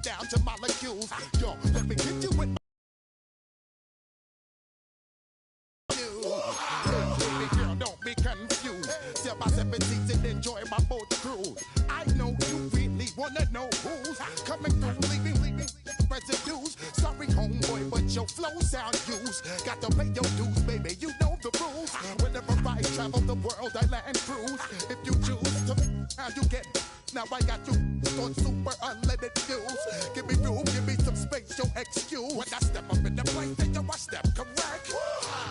down to molecules. Yo, let me get you with my baby girl, don't be confused. Step by 17 and enjoy my boat cruise. I know you really wanna know who's coming through, leaving residues. Sorry, homeboy, but your flow sound used. Got to pay your dues, baby. You know the rules. Whenever I travel the world, I land cruise. If you choose to, how you get. Now I got you on super unlimited views. Give me room, give me some space, your excuse. When I step up in the place, then you I step correct.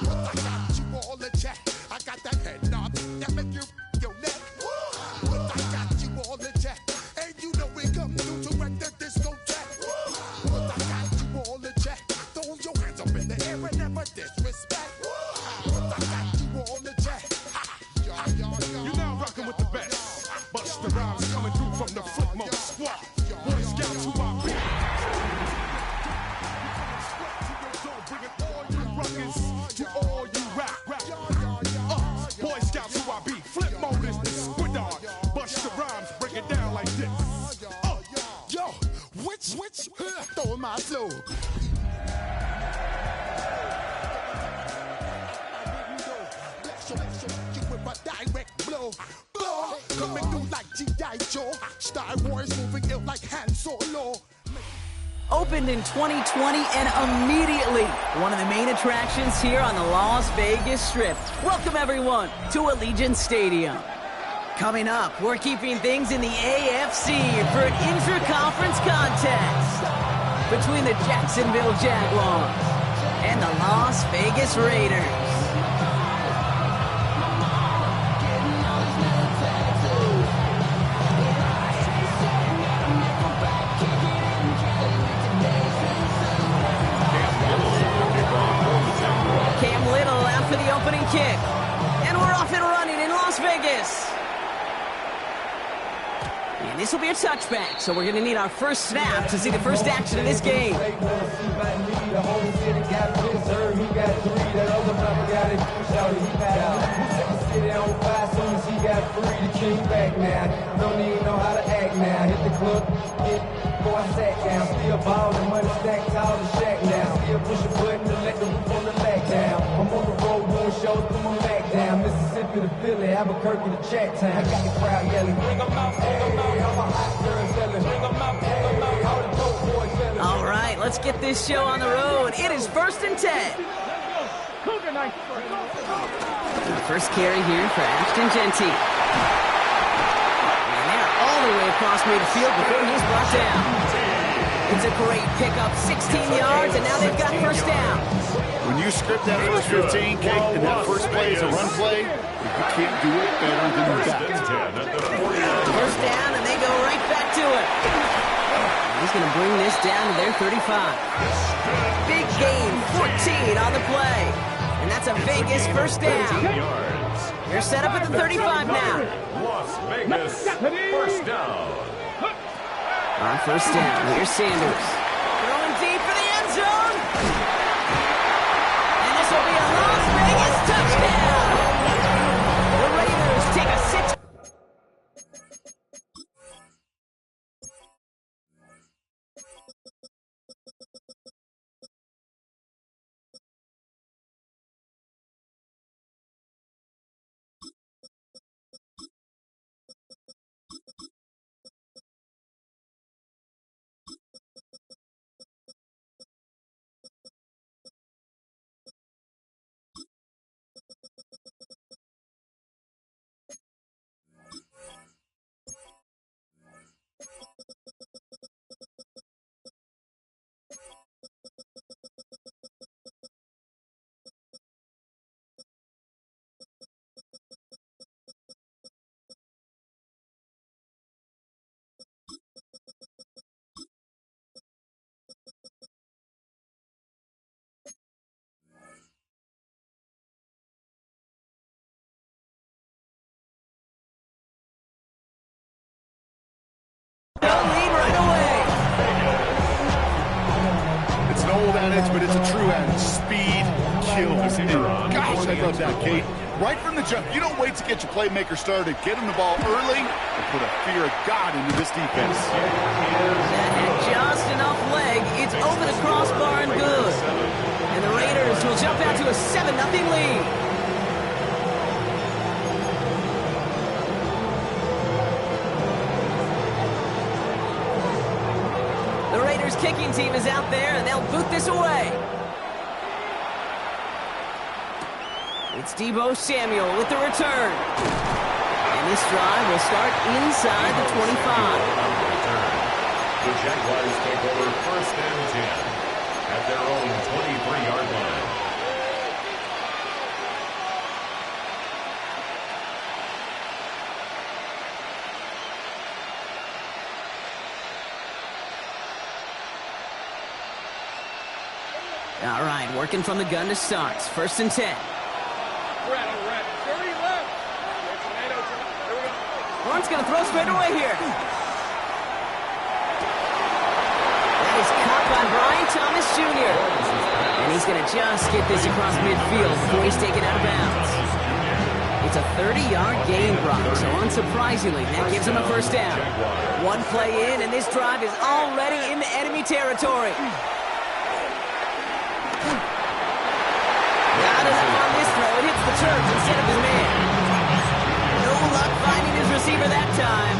But I got you all in check. I got that head nod that make you your neck. But I got you all in check. And you know we come through to wreck the discotheque. But I got you all in check. Throw your hands up in the air and never disrespect. But I got you all in check. You're now rocking with the best. Bust the rhymes coming through from the footmost squad. Boy Scouts who I be. Bringing all you ruckus to all you rap. Boy Scouts who I be. Flip mode is the squid on. Bust the rhymes, break it down like this. Yo, which, throw my flow. Direct blow, coming through like G.I. Joe. Star Wars moving ill like Han Solo. Opened in 2020 and immediately one of the main attractions here on the Las Vegas Strip. Welcome everyone to Allegiant Stadium. Coming up, we're keeping things in the AFC for an intra-conference contest between the Jacksonville Jaguars and the Las Vegas Raiders. For the opening kick, and we're off and running in Las Vegas. And this will be a touchback, so we're going to need our first snap to see the first action of this game. Don't even know how to act now. Hit the club, before I sat down. Still ballin', money stacked tall to shack now. Still push a button to let the roof on the lag down. I'm on the road doing shows, put my back down. Mississippi to Philly, Albuquerque to Chacktown. I got the crowd yelling, bring 'em out, bring 'em out. All my hot girls yelling, bring 'em out, bring 'em out. All the dope boys yelling. All right, let's get this show on the road. It is 1st and 10. The first carry here for Ashton Genty. And they're all the way across midfield before he's brought down. It's a great pickup, 16 yards, and now they've got first down. When you script that first 15, Kate, and that first play is a run play, you can't do it better than that. First down, and they go right back to it. He's going to bring this down to their 35. Big gain, 14 on the play. And that's a Vegas first down. They're set up at the 35 now. Las Vegas first down. On first down, here's Sanders. Throwing deep for the end zone. And this will be a Las Vegas touchdown. The Raiders take a 6. Old adage, but it's a true adage. Speed kills. Gosh, I love that, Kate. Right from the jump, you don't wait to get your playmaker started. Get him the ball early and put a fear of God into this defense. And just Raiders kicking team is out there, and they'll boot this away. It's Deebo Samuel with the return. And this drive will start inside the 25. The Jaguars take over 1st and 10 at their own 23-yard line. All right, working from the gun to start. 1st and 10. Lawrence going to throw straight away here. That is caught by Brian Thomas Jr. And he's going to just get this across midfield before he's taken out of bounds. It's a 30-yard gain, Brock, so unsurprisingly, that gives him a 1st down. One play in, and this drive is already in the enemy territory. Not enough on this throw. It hits the turf instead of his man. No luck finding his receiver that time.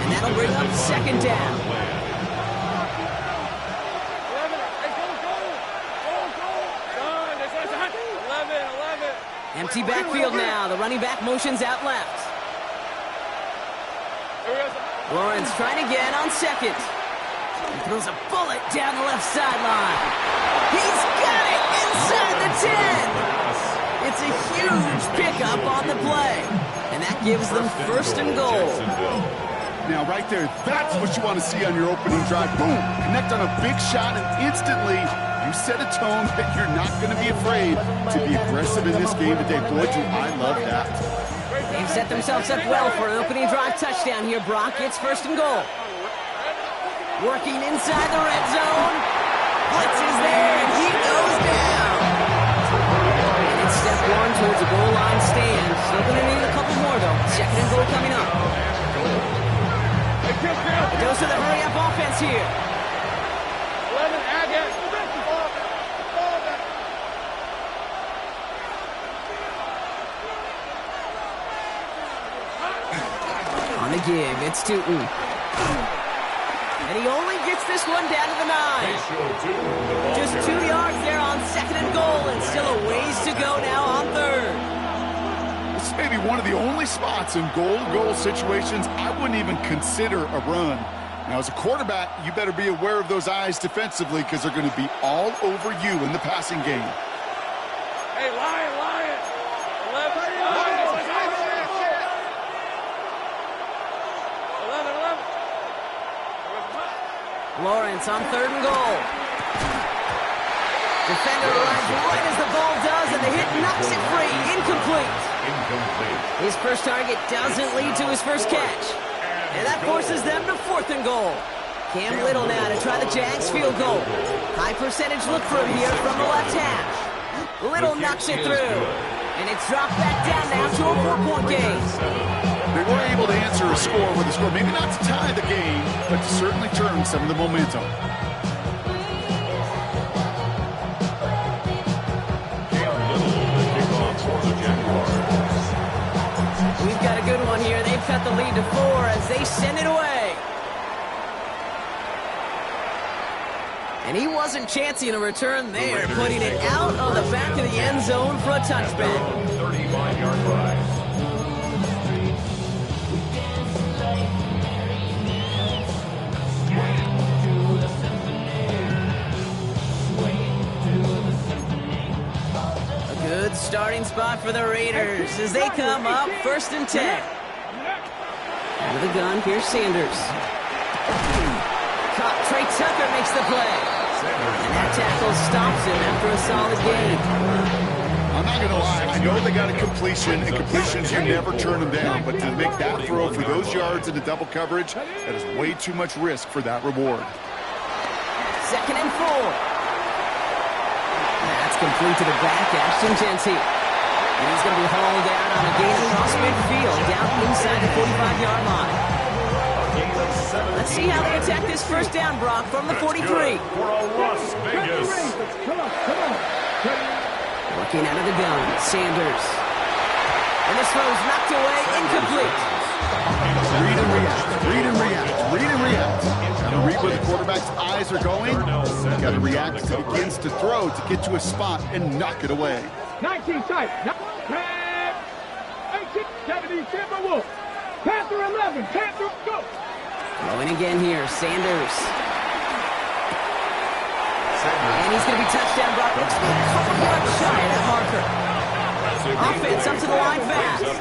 And that'll bring up 2nd down. Empty backfield now. The running back motions out left. Lawrence trying again on 2nd. He throws a bullet down the left sideline. He's got it inside the 10. It's a huge pickup on the play. And that gives them 1st and goal. Now, right there, that's what you want to see on your opening drive. Boom! Connect on a big shot, and instantly you set a tone that you're not going to be afraid to be aggressive in this game today. Boy, do I love that. They've set themselves up well for an opening drive touchdown here, Brock. It's 1st and goal. Working inside the red zone. Blitz is there, and he goes down. And it's step 1 towards a goal line stand. Still going to need a couple more, though. 2nd and goal coming up. It goes to the hurry-up offense here. On the give, it's Tootin. And he only gets this one down to the 9. Just 2 yards there on 2nd and goal, and still a ways to go now on 3rd. This may be one of the only spots in goal-to-goal situations I wouldn't even consider a run. Now, as a quarterback, you better be aware of those eyes defensively because they're going to be all over you in the passing game. Hey, Lion! 11. Lawrence on 3rd and goal. Defender arrives right as the ball does, and the hit knocks it free. Incomplete. His first target doesn't lead to his first catch. And that forces them to 4th and goal. Cam Little now to try the Jags field goal. High percentage look for him here from the left hash. Little knocks it through. And it's dropped back down now to a 4-point game. They were able to answer a score with a score. Maybe not to tie the game, but to certainly turn some of the momentum. We've got a good one here. They've cut the lead to 4 as they send it away. And he wasn't chancing a return there, putting it out of the back of the end zone for a touchback. 35-yard rise. A good starting spot for the Raiders as they come up 1st and 10. Out of the gun, here's Sanders. Caught. Trey Tucker makes the play. And that tackle stops him after a solid gain. I'm not going to lie. I know they got a completion, and completions, you never turn them down. But to make that throw for those yards into double coverage, that is way too much risk for that reward. 2nd and 4. That's complete to the back, Ashton Genty. And he's going to be hauled out on a gain across midfield, down inside the 45-yard line. Let's see how they attack this 1st down, Brock, from the 43. For a Las Vegas. Looking out of the gun, Sanders. And this throw's knocked away, incomplete. Read and react, read and react, read and react. Now to read where the quarterback's eyes are going. You got to react as he begins to throw to get to a spot and knock it away. 19 tight. 18, 70, Timberwolves. Panther 11, Panther, go. Throwing again here, Sanders. And he's going to be touchdown brought. Looks like a couple yards shy of that marker. Offense up to the line fast. He's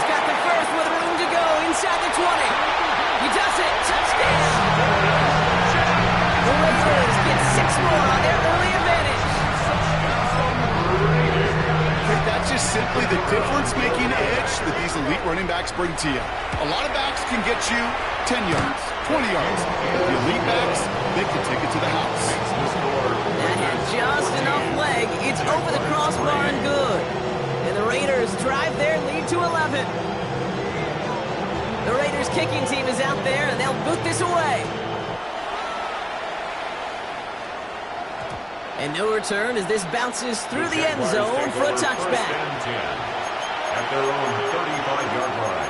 got the first with room to go inside the 20. He does it. Touchdown. The Raiders get 6 more on their early advantage. That's just simply the difference-making edge that these elite running backs bring to you. A lot of backs can get you 10 yards, 20 yards. But the elite backs, they can take it to the house. That had just enough leg. It's over the crossbar and good. And the Raiders drive their lead to 11. The Raiders kicking team is out there, and they'll boot this away. And no return as this bounces through the end zone for a touchback. At their own 35-yard line.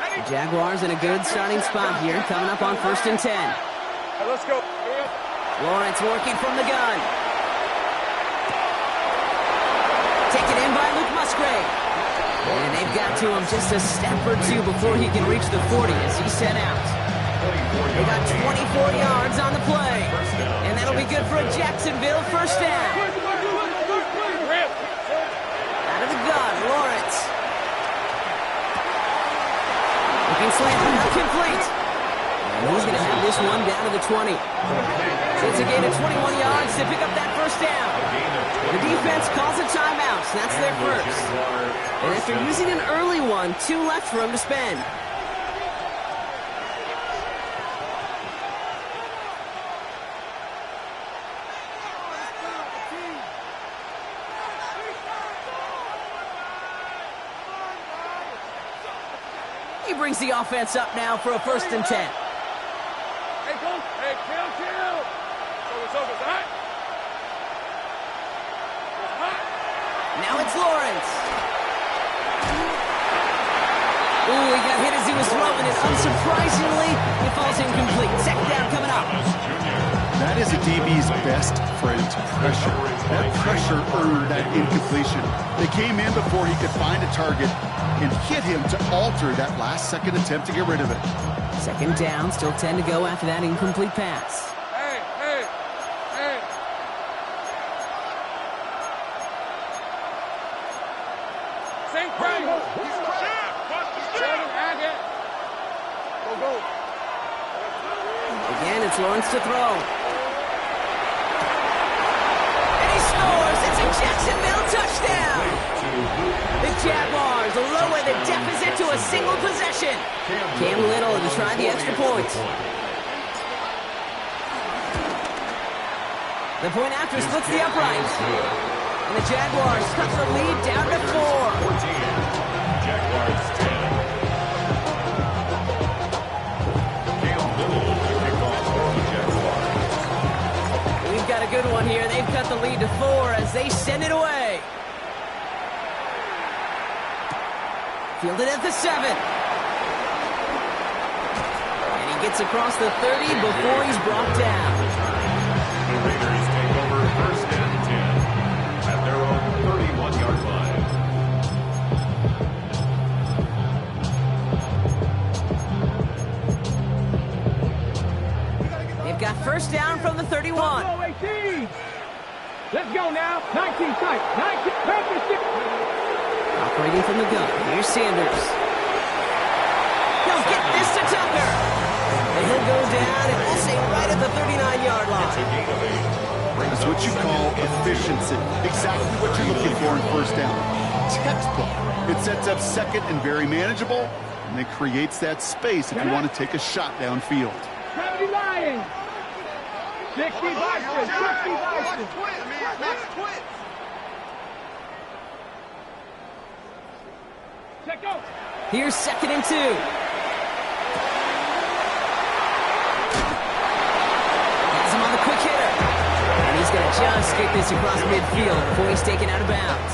The Jaguars in a good starting spot here, coming up on 1st and 10. Let's go. Lawrence working from the gun. Taken in by Luke Musgrave. And they've got to him just a step or two before he can reach the 40 as he set out. They got 24 yards on the play. And that'll be good for a Jacksonville first down. Out of the gun, Lawrence. Looking slant, not complete. And he's going to have this one down to the 20. So it's a gain of 21 yards to pick up that first down. The defense calls a timeout. So that's their first. And after using an early one, 2 left for him to spend. He brings the offense up now for a 1st and 10. Hey, go. Hey, chill. Focus, hot. Now it's Lawrence. Ooh, he got hit as he was throwing it. Unsurprisingly, it falls incomplete. Second down coming up. That is a DB's best friend, pressure. That pressure earned that incompletion. They came in before he could find a target and hit him to alter that last-second attempt to get rid of it. Second down, still 10 to go after that incomplete pass. Hey. Same play. Go. Again, it's Lawrence to throw. And he scores! It's a Jacksonville touchdown! The Jaguars lower the deficit to a single possession. Cam Little to try the extra point. The point after splits the uprights. And the Jaguars cut the lead down to 4. 14. Jaguars 10. Cam Little to kick off for the Jaguars. We've got a good one here. They've cut the lead to 4 as they send it away. Fielded at the 7. And he gets across the 30 before he's brought down. The Raiders take over 1st and 10 at their own 31-yard line. They've got first down from the 31. 18. Let's go now. 19 tight. 19. Perfect. Operating from the gun. Here's Sanders. He'll get this to Tucker. And he'll go down and we'll say right at the 39-yard line. It's a gain of 8. The is what you call efficiency. Exactly what you're looking for in first down. Textbook. It sets up second and very manageable, and it creates that space if you want to take a shot downfield. 70 Lions. 60 Vikings. 60 Vikings. Check out. Here's 2nd and 2. Quick hitter. And he's going to just kick this across midfield before he's taken out of bounds.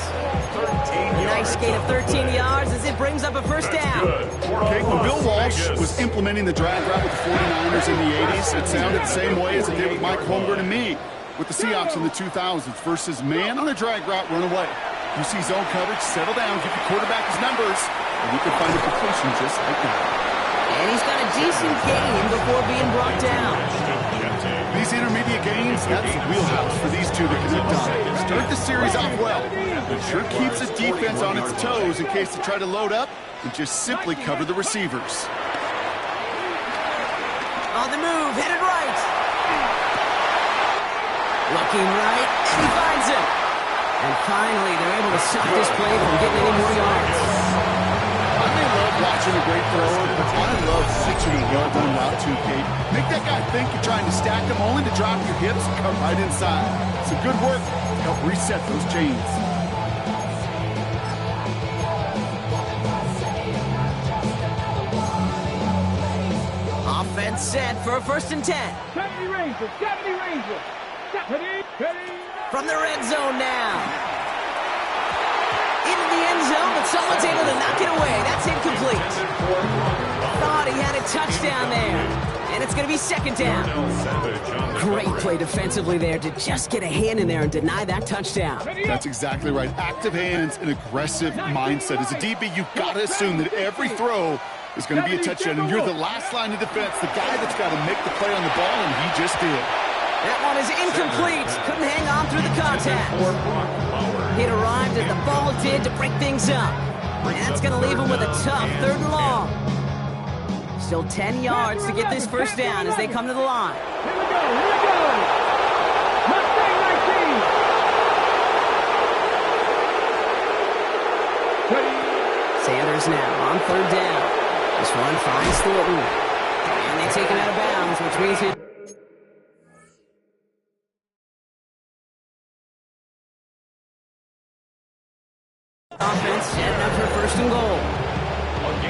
A nice gain of 13 yards as it brings up a first down. Okay, when Bill Walsh was implementing the drag route with the 49ers in the 80s, it sounded the same way as it did with Mike Holmgren and me with the Seahawks in the 2000s versus man on a drag route, run away. You see zone coverage, settle down, give the quarterback his numbers, and you can find a completion just like that. And he's got a decent gain before being brought down. These intermediate gains, that's the wheelhouse for these two to connect on. Start the series off well. It sure keeps the defense on its toes in case they try to load up and just simply cover the receivers. On the move, headed right. Looking right, and he finds him. And finally, they're able to stop this play from getting any more yards. I love watching a great thrower, but I love watching a well-done route too, Kate. Make that guy think you're trying to stack him only to drop your hips and come right inside. Some good work to help reset those chains. Offense set for a 1st and 10. 70 Rangers. 70 Rangers. 70. From the red zone now. Into the end zone, but someone's able to knock it away. That's incomplete. Thought he had a touchdown there. And it's going to be 2nd down. Great play defensively there to just get a hand in there and deny that touchdown. That's exactly right. Active hands and aggressive mindset. As a DB, you've got to assume that every throw is going to be a touchdown. And you're the last line of defense, the guy that's got to make the play on the ball, and he just did. That one is incomplete. Couldn't hang on through the contact. It arrived as the ball did to break things up. And that's going to leave him with a tough 3rd and long. Still 10 yards to get this first down as they come to the line. Here we go. Mustang 19. Sanders now on 3rd down. This one finds Thornton. And they take him out of bounds, which means he... Offense setting up for 1st and goal.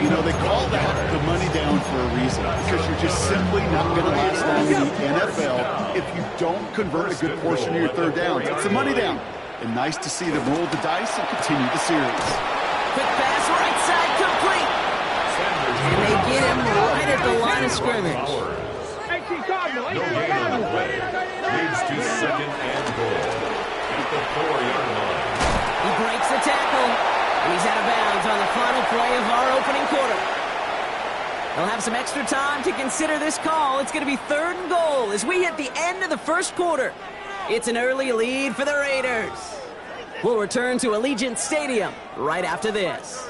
You know, they call that the money down for a reason, because you're just simply not going to last long in the NFL if you don't convert a good portion of your 3rd downs. It's the money down. And nice to see them roll the dice and continue the series. Quick pass, right side, complete. And they get him right at the line of scrimmage. Leads to 2nd and goal at the 4-yard line. He breaks the tackle, and he's out of bounds on the final play of our opening quarter. They'll have some extra time to consider this call. It's going to be 3rd and goal as we hit the end of the 1st quarter. It's an early lead for the Raiders. We'll return to Allegiant Stadium right after this.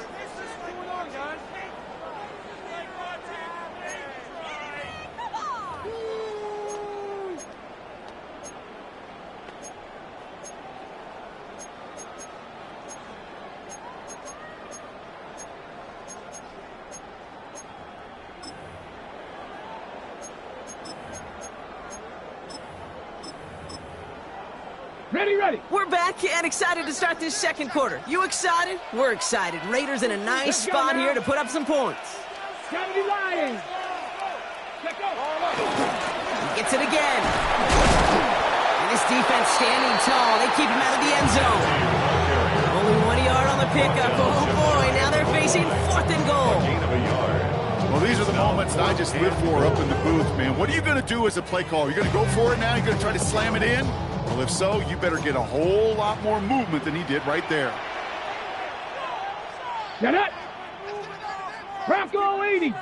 Ready. We're back and excited to start this 2nd quarter. You excited? We're excited. Raiders in a nice spot here to put up some points. 70 Lions. He gets it again. And this defense standing tall. They keep him out of the end zone. Only 1 yard on the pickup. Oh boy, now they're facing 4th and goal. Well, these are the moments that I just live for up in the booth, man. What are you going to do as a play caller? You're going to go for it now? You're going to try to slam it in? Well, if so, you better get a whole lot more movement than he did right there. Get it. Bronco 80.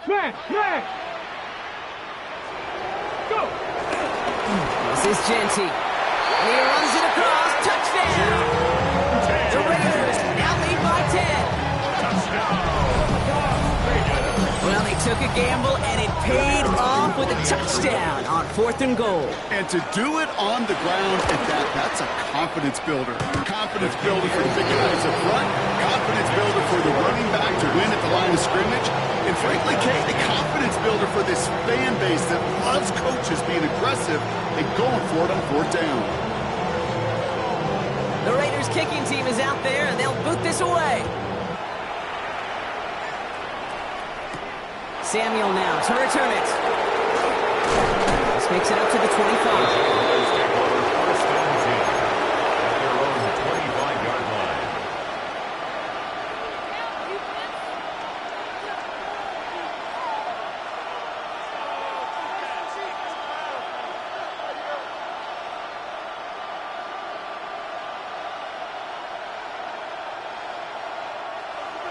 Smash. Go. This is Genty. And he runs it across. Touchdown. The Raiders now lead by 10. Well, they took a gamble, and it paid off with a touchdown on 4th and goal. And to do it on the ground at that, that's a confidence builder. Confidence builder for the big guys up front. Confidence builder for the running back to win at the line of scrimmage. And frankly, Kate, a confidence builder for this fan base that loves coaches being aggressive and going for it on 4th down. The Raiders kicking team is out there, and they'll boot this away. Samuel now to return it. This makes it up to the 25.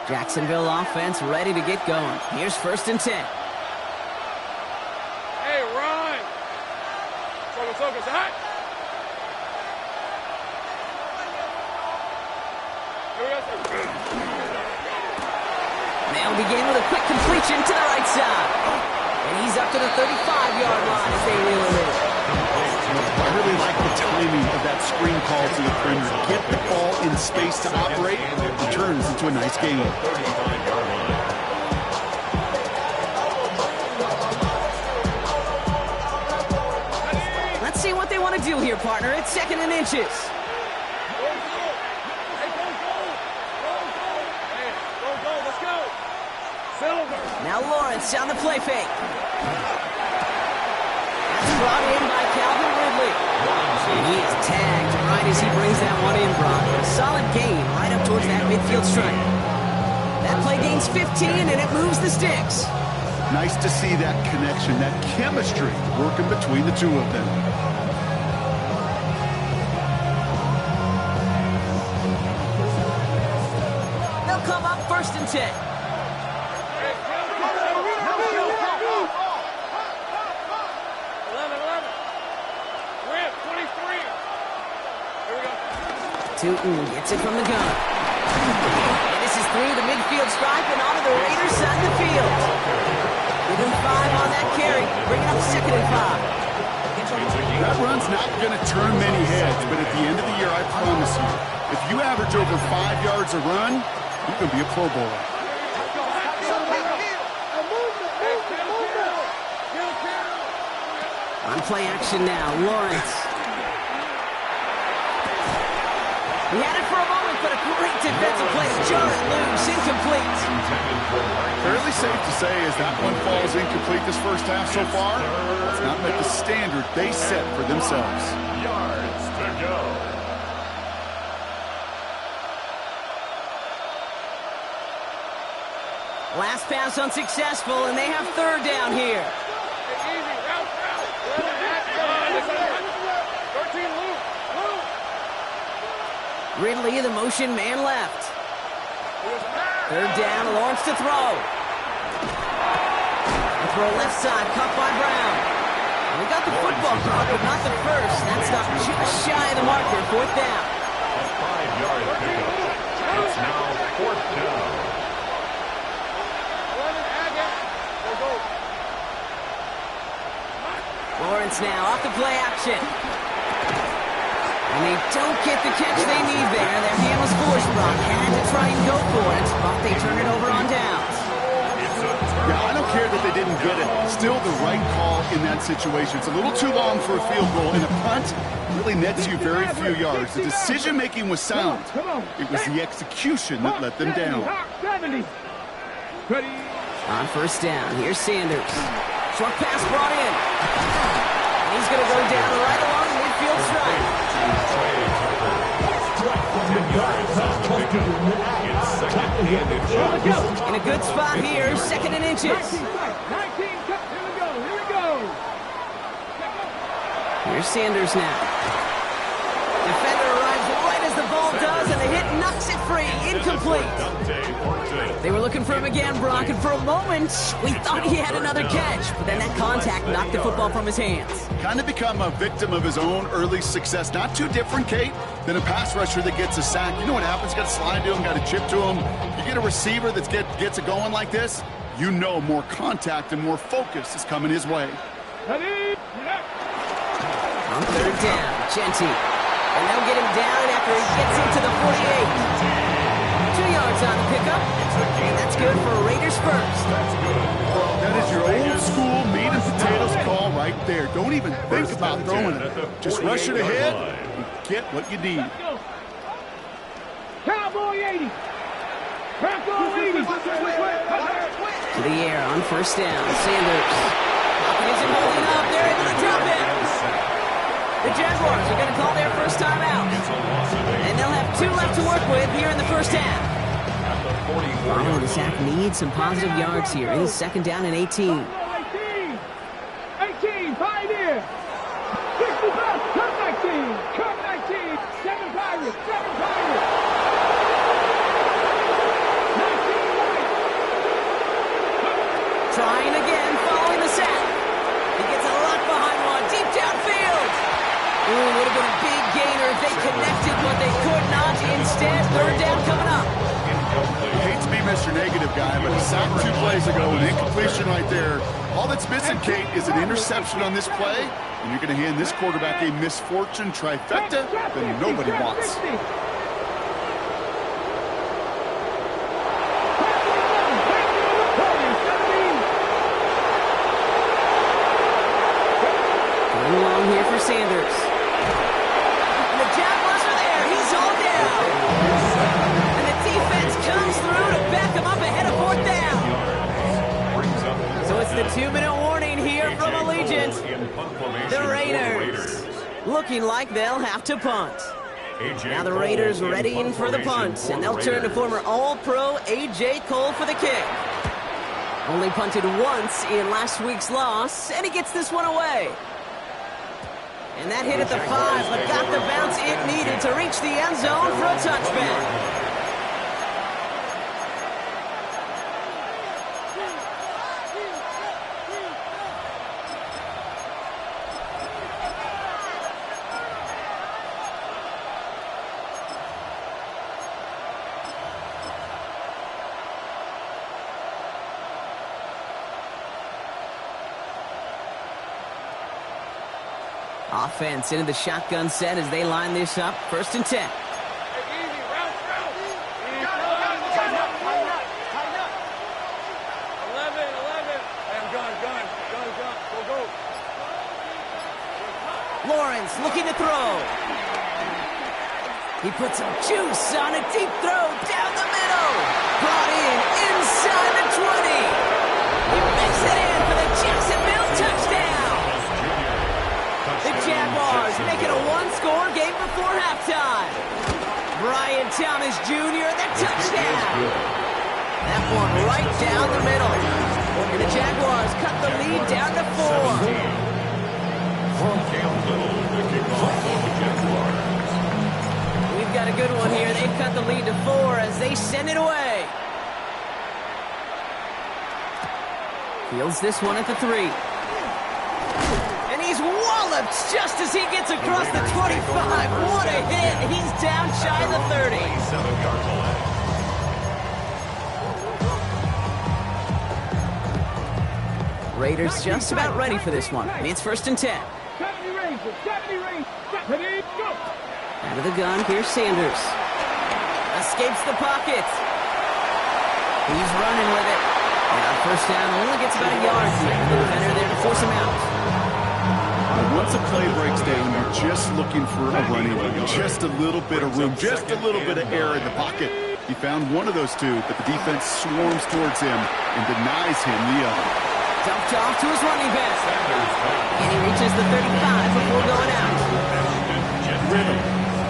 Jacksonville offense ready to get going. Here's 1st and 10. Hey, run! Focus, hot! They'll begin with a quick completion to the right side. And he's up to the 35-yard line as they reel it in. I really like the timing of that screen call to the perimeter. Get the ball in space to operate. It turns into a nice game. Let's see what they want to do here, partner. It's 2nd and inches. Let's go! Silver! Now Lawrence on the play fake. That's brought in by Calvin Ridley. And he is tagged right as he brings that one in, Brock. A solid gain right up towards that midfield stripe. That play gains 15, and it moves the sticks. Nice to see that connection, that chemistry working between the two of them. They'll come up 1st and 10. Tootin gets it from the gun. And this is through the midfield stripe and onto the Raiders side of the field. Within 5 on that carry, bringing up 2nd and 5. That run's not going to turn many heads, but at the end of the year, I promise you, if you average over 5 yards a run, you can be a Pro Bowler. On play action now, Lawrence. He had it for a moment, but a great defensive play to jar it loose, incomplete. Fairly safe to say as that one falls incomplete this first half so far, it's not met the standard they set for themselves. Yards to go. Last pass unsuccessful, and they have 3rd down here. Easy, route. 13, Luke. Ridley, the motion man left. 3rd down, Lawrence to throw. The throw left side, caught by Brown. We got the football caught, but not the first. That's not just shy of the marker, 4th down. A 5-yard pickup. It's now 4th down. 11, go. Lawrence now off the play action. And they don't get the catch they need there. Their hand was forced, Brock. Had to try and go for it, but they turn it over on downs. Yeah, I don't care that they didn't get it. Still the right call in that situation. It's a little too long for a field goal, and a punt really nets you very few yards. The decision-making was sound. It was the execution that let them down. On 1st down, here's Sanders. Short pass brought in. And he's going to go down right along the midfield stripe. In a good spot here, 2nd and inches. 19, here we go. Here's Sanders now. Defender arrives right as the ball ball does, and the hit knocks it free. Incomplete. They were looking for him again, Brock, and for a moment, we thought he had another catch. But then that contact knocked the football from his hands. Kind of become a victim of his own early success. Not too different, Kate, than a pass rusher that gets a sack. You know what happens? Got to slide to him, got to chip to him. You get a receiver that gets it going like this, you know more contact and more focus is coming his way. On third down, Genty. And they'll get him down after he gets into the 48. 2 yards on the pickup. And that's good for a Raiders first. That is your old school meat and potatoes call right there. Don't even think about throwing it. Just rush it ahead and get what you need. Cowboy 80. Cowboy 80. To the air on first down. Sanders. Isn't holding up. They're able to drop it. The Jaguars are going to call their first time out. And they'll have 2 left to work with here in the first half. Oh, the sack needs some positive yards here. It is second down and 18. 18. 18. Pioneer. 65. Cut 19. Cut 19. 7 Pirates. 7 Pirates. 19 right. Trying again, following the sack. He gets a lock behind one, deep downfield. Ooh, would have been a big gainer if they connected, but they could not. Instead, third down coming up. I hate to be Mr. Negative guy, but a sack 2 plays ago, an incompletion right there. All that's missing, Kate, is an interception on this play, and you're going to hand this quarterback a misfortune trifecta that nobody wants. Along here for Sanders. The Jaguars are there. He's all down. And the defense comes through to back him up ahead of fourth down. So it's the 2-minute warning here from Allegiant. The Raiders looking like they'll have to punt. Now the Raiders readying for the punt, and they'll turn to former All-Pro A.J. Cole for the kick. Only punted once in last week's loss, and he gets this one away. And that hit at the 5, but got the bounce it needed to reach the end zone for a touchback. Offense into the shotgun set as they line this up. First and 10. Easy, round. 11. And gun. Go. Lawrence looking to throw. He puts some juice on a deep throw down the middle. Brought in inside the 20. He makes it in for the Jacksonville touchdown. The Jaguars make it a 1-score game before halftime. Brian Thomas Jr., the touchdown. That one right down the middle. And the Jaguars cut the lead down to 4. We've got a good one here. They've cut the lead to 4 as they send it away. Fields this one at the 3. He's walloped just as he gets across the 25. What a hit. He's down shy of the 30. Raiders just about ready for this one. It's first and 10. 70 range. Go. Out of the gun, here's Sanders. Escapes the pocket. He's running with it. And on first down, only gets about a yard here. The defender there to force him out. Once a play breaks down, you're just looking for a running room, just a little bit of room, just a little bit of air in the pocket. He found one of those 2, but the defense swarms towards him and denies him the other. Dumped off to his running back. And he reaches the 35 before going out. Rhythm.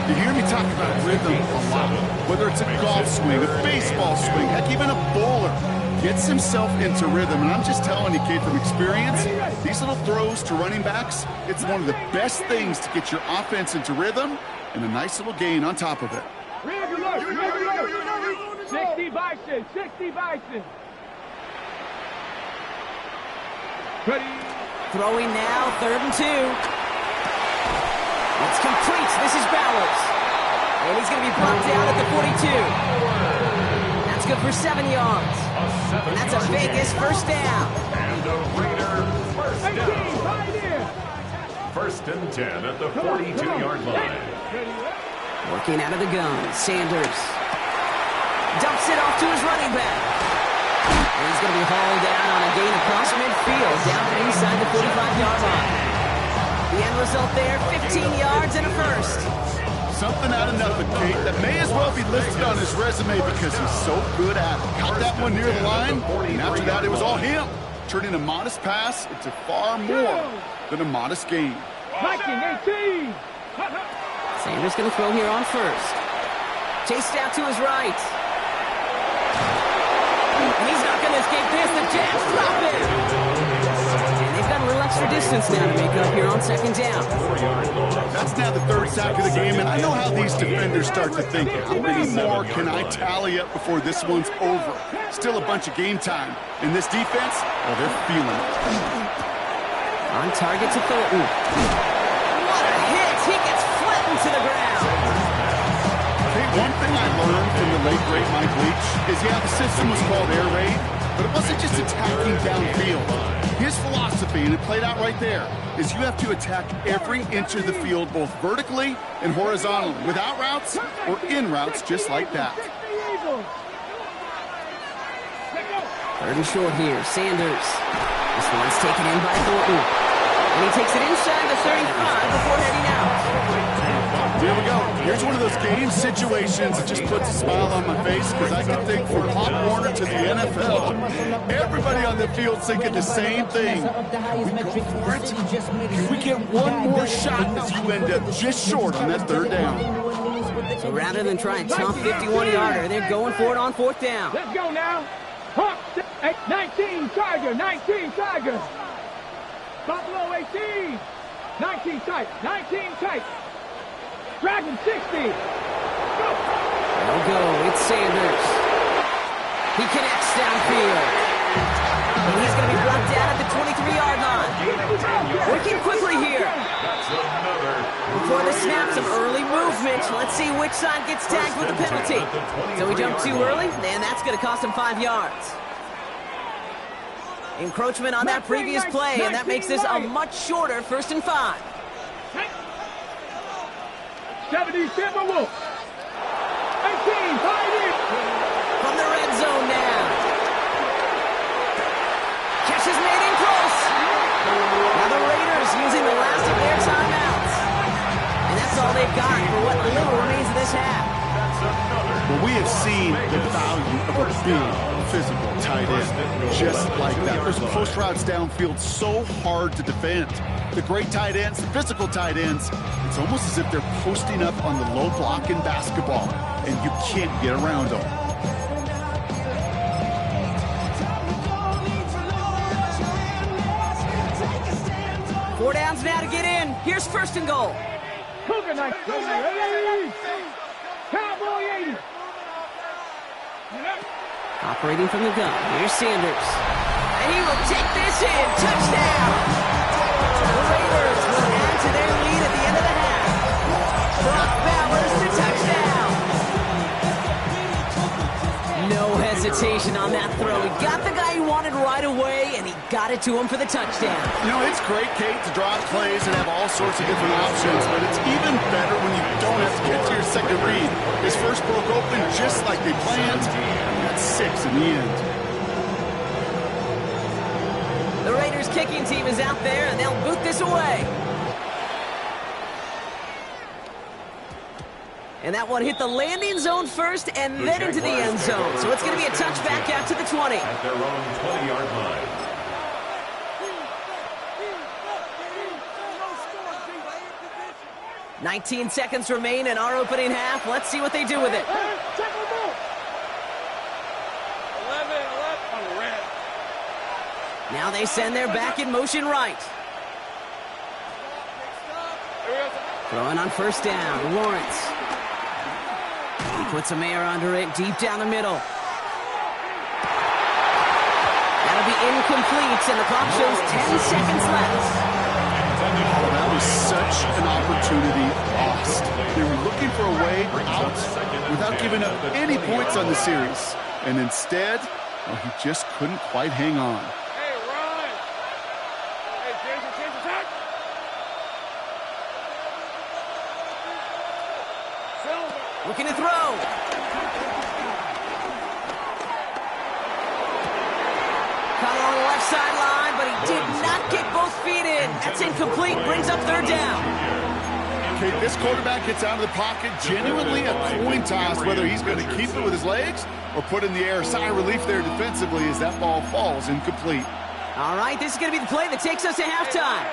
You hear me talk about rhythm a lot. Whether it's a golf swing, a baseball swing, heck, even a bowler. Gets himself into rhythm, and I'm just telling you, Kate, from experience, these little throws to running backs, it's one of the best things to get your offense into rhythm and a nice little gain on top of it. go. 60 Bison, 60 Bison. Ready. Throwing now, 3rd and 2. It's complete. This is Bowers. And he's going to be brought down at the 42. That's good for 7 yards. And that's a Vegas first down. And the Raiders first 18, down. right here. 1st and 10 at the 42-yard line. Working out of the gun, Sanders. Dumps it off to his running back. And he's going to be hauled down on a gain across midfield, down inside the 45-yard line. The end result there, 15 yards and a first. Something out of nothing, Kate, that may as well be listed on his resume because he's so good at it. Caught that one near the line, and after that it was all him, turning a modest pass into far more than a modest gain. 19, 18. Sanders going to throw here on first. Chased out to his right. And he's not going to escape this. The Jags drop it. And they've got a little extra distance now to make up here on 2nd down. That's now the 3rd sack of the game, and I know how these defenders start to think. How many more can I tally up before this one's over? Still a bunch of game time. And this defense, well, they're feeling it. On target to Thornton. What a hit! He gets flattened to the ground. Hey, one thing I learned from the late, great Mike Leach is, yeah, the system was called air raid, but it wasn't just attacking downfield. His philosophy, and it played out right there, is you have to attack every inch of the field, both vertically and horizontally, without routes or in routes, just like that. 3rd and short here, Sanders. This one's taken in by Thornton. And he takes it inside the 35 before heading out. Here we go. Here's one of those game situations that just puts a smile on my face because I can think from Pop Warner to the NFL. Everybody on the field's thinking the same thing. Can we go for it? Can we get one more shot as you end up just short on that 3rd down? So rather than try and top 51-yarder, they're going for it on 4th down. Let's go now. 19 Tiger, 19 Tiger. Buffalo 18. 19 tight, 19 tight. Dragon 60. Go. They'll go. It's Sanders. He connects downfield. And he's going to be brought down at the 23-yard line. Working quickly here. Before the snap, some early movement. Let's see which side gets tagged with the penalty. So we jump too early, and that's going to cost him 5 yards. Encroachment on that previous play, and that makes this a much shorter 1st and 5. 70 Timberwolves. 18, From the red zone now. Catch is made in close. Now the Raiders using the last of their timeouts. And that's all they've got for what little remains of this half. Well, we have seen the value of a big physical tight end just like that. Those post routes downfield so hard to defend. The great tight ends, the physical tight ends, it's almost as if they're posting up on the low block in basketball, and you can't get around them. Four downs now to get in. Here's 1st and goal. Cougar 90. Cowboy 80. Operating from the gun. Here's Sanders. And he will take this in. Touchdown. The Raiders will add to their lead at the end of the half. Brock Bowers the touchdown. No hesitation on that throw. He got the guy he wanted right away, and he got it to him for the touchdown. You know, it's great, Kate, to draw up plays and have all sorts of different options, but it's even better when you don't have to get to your second read. His first broke open just like they planned, and that's 6 in the end. The Raiders kicking team is out there, and they'll boot this away. And that one hit the landing zone first and then into the end zone. So it's going to be a touchback out to the 20. At their own 20-yard line. 19 seconds remain in our opening half. Let's see what they do with it. 11 on the red. Now they send their back in motion right. Throwing on 1st down, Lawrence. Puts some air under it, deep down the middle. That'll be incomplete, and the clock shows 10 seconds left. Oh, that was such an opportunity lost. They were looking for a way out without giving up any points on the series. And instead, well, he just couldn't quite hang on. Hey, run! Hey, change attack! Silver! Looking to throw. Caught on the left sideline, but he did not get both feet in. That's incomplete, brings up third down. Okay, this quarterback gets out of the pocket, genuinely a coin toss whether he's going to keep it with his legs or put in the air. Sigh of relief there defensively as that ball falls incomplete. All right, this is going to be the play that takes us to halftime.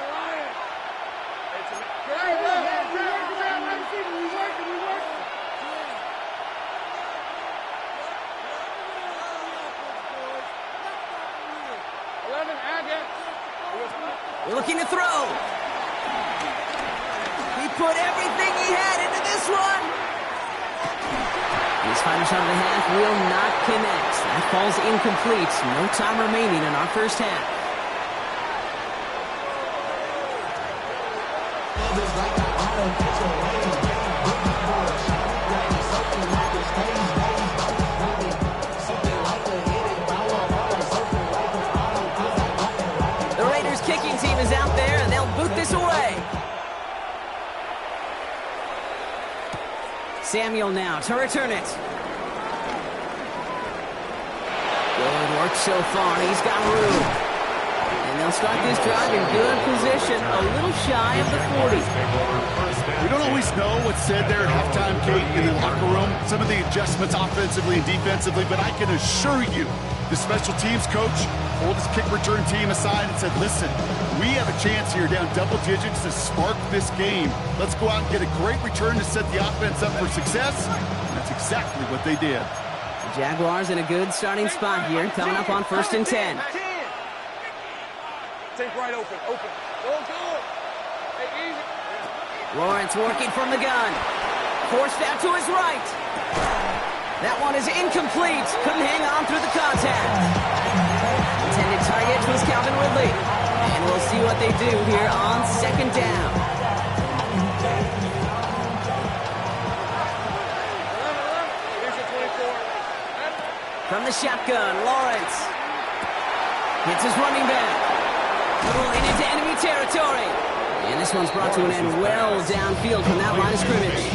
Looking to throw. He put everything he had into this one. His final shot of the half will not connect. That falls incomplete. No time remaining in our first half. The Raiders kicking team is out there, and they'll boot this away. Samuel now to return it. Good work so far. He's got room. And they'll start this drive in good position, a little shy of the 40. We don't always know what's said there at halftime, Kate, in the locker room. Some of the adjustments offensively and defensively, but I can assure you, the special teams coach pulled his kick return team aside and said, listen, we have a chance here down double digits to spark this game. Let's go out and get a great return to set the offense up for success. And that's exactly what they did. The Jaguars in a good starting spot here, coming up on 1st and 10. Take right open. Go. Hey, easy. Lawrence working from the gun. Forced out to his right. That one is incomplete. Couldn't hang on through the contact. Intended target was Calvin Ridley. And we'll see what they do here on 2nd down. From the shotgun, Lawrence. Hits his running back. Rolling into enemy territory. And this one's brought to an end well downfield from that line of scrimmage.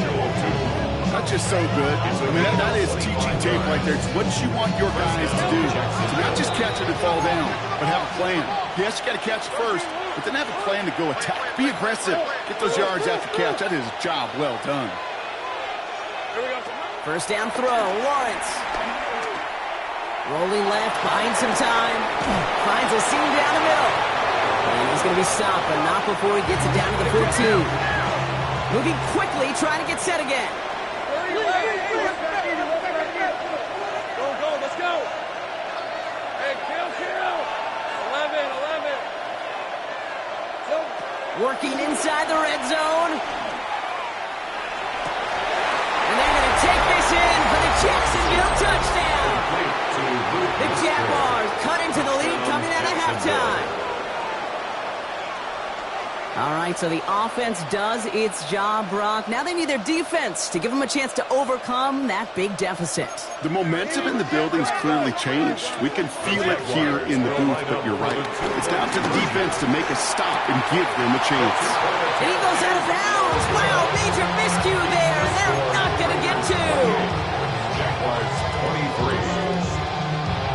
That's just so good. I mean, that is teaching tape right there. It's what you want your guys to do. To not just catch it and fall down, but have a plan. Yes, you got to catch it first, but then have a plan to go attack. Be aggressive. Get those yards after catch. That is a job well done. First down throw, Lawrence. Rolling left, buying some time. Finds a seam down the middle. And he's going to be stopped, but not before he gets it down to the 14. Moving quickly, trying to get set again. Go, let's go. Hey, kill. 11. Working inside the red zone. And they're going to take this in for the Jacksonville touchdown. The Jaguars cut into the lead coming out of halftime. All right, so the offense does its job, Brock. Now they need their defense to give them a chance to overcome that big deficit. The momentum in the building's clearly changed. We can feel it here in the booth, but you're right. It's down to the defense to make a stop and give them a chance. And he goes out of bounds. Wow, major miscue there, and they're not going to get two. Jaguars 23.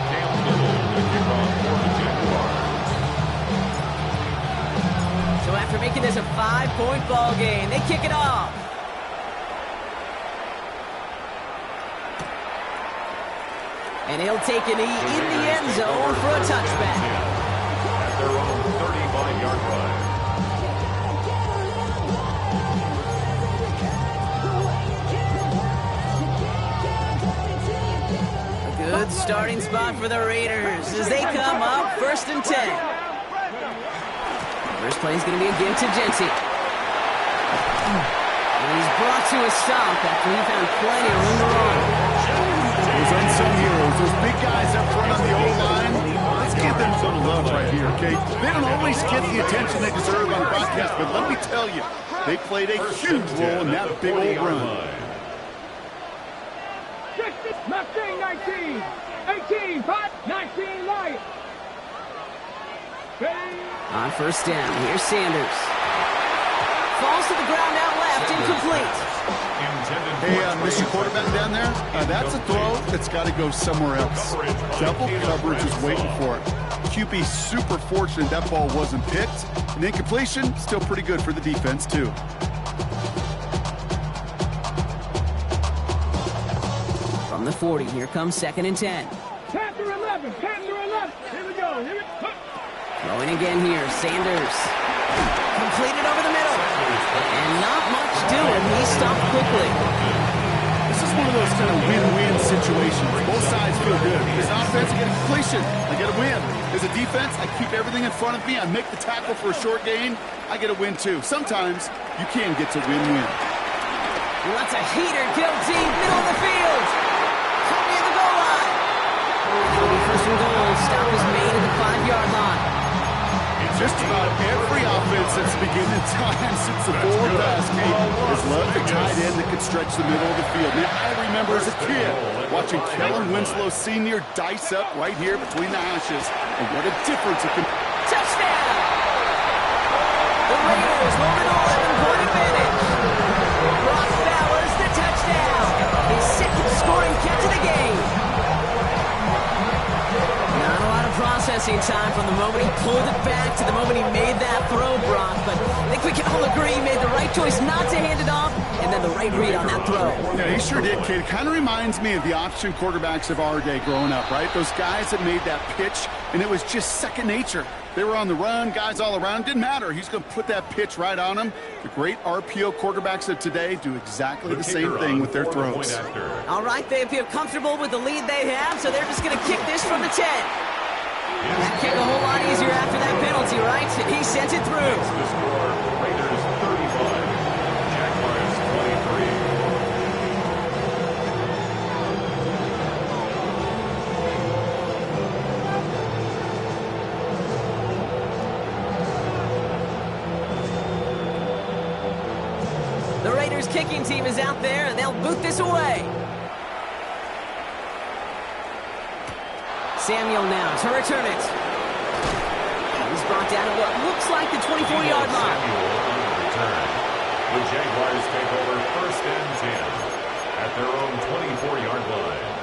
Cam Little with the kickoff for the Jaguars. So after making this a 5-point ball game, they kick it off. And he'll take a knee in the end zone for a touchback. At their own 35-yard line. A good starting spot for the Raiders as they come up 1st and 10. First play is going to be again to Jency. He's brought to a stop after he found plenty of room to run. Those unsung heroes, those big guys up front on the O-line, let's give them a little love right here, okay? They don't always get the attention they deserve on the broadcast, but let me tell you, they played a huge role in that big old run. Mustang 19, 18, 5, 19, Lions. On first down, here's Sanders. Falls to the ground out left, incomplete. Hey, Mr. Quarterback down there, that's a throw that's got to go somewhere else. Double coverage is waiting for it. QB super fortunate that ball wasn't picked. And incompletion, still pretty good for the defense, too. From the 40, here comes 2nd and 10. Panther 11, Panther 11. Here we go. Throwing again here, Sanders. Completed over the middle. And not much doing. He stopped quickly. This is one of those kind of win-win situations. Both sides feel good. As an offense, I get a completion. I get a win. As a defense, I keep everything in front of me. I make the tackle for a short gain. I get a win, too. Sometimes you can get to win-win. That's a heater, go deep, middle of the field. Come near the goal line. First and goal. Stop is made at the 5-yard line. Just about every offense since the beginning of time, since the forward pass game, has loved the tight end that could stretch the middle of the field. Now, I remember as a kid watching Kellen Winslow Sr. dice up right here between the hashes. And what a difference it can... Touchdown! The Raiders hold an 11-point advantage. Brock Bowers the touchdown. His 2nd scoring catch of the game. Not a lot of processing time from the moment he pulled it back to the moment he made that throw, Brock. But I think we can all agree he made the right choice not to hand it off, and then the right read on that throw. Yeah, he sure did, kid. It kind of reminds me of the option quarterbacks of our day growing up, right? Those guys that made that pitch, and it was just second nature. They were on the run, guys all around. Didn't matter. He's going to put that pitch right on them. The great RPO quarterbacks of today do exactly the same thing with their throws. All right, they feel comfortable with the lead they have, so they're just going to kick this from the 10. That kick a whole lot easier after that penalty, right? He sent it through. The score, Raiders 35, Jaguars 23. The Raiders kicking team is out there, and they'll boot this away. Samuel now to return it. He's brought down at what looks like the 24-yard line. Samuel on the return. The Jaguars take over 1st and 10 at their own 24-yard line.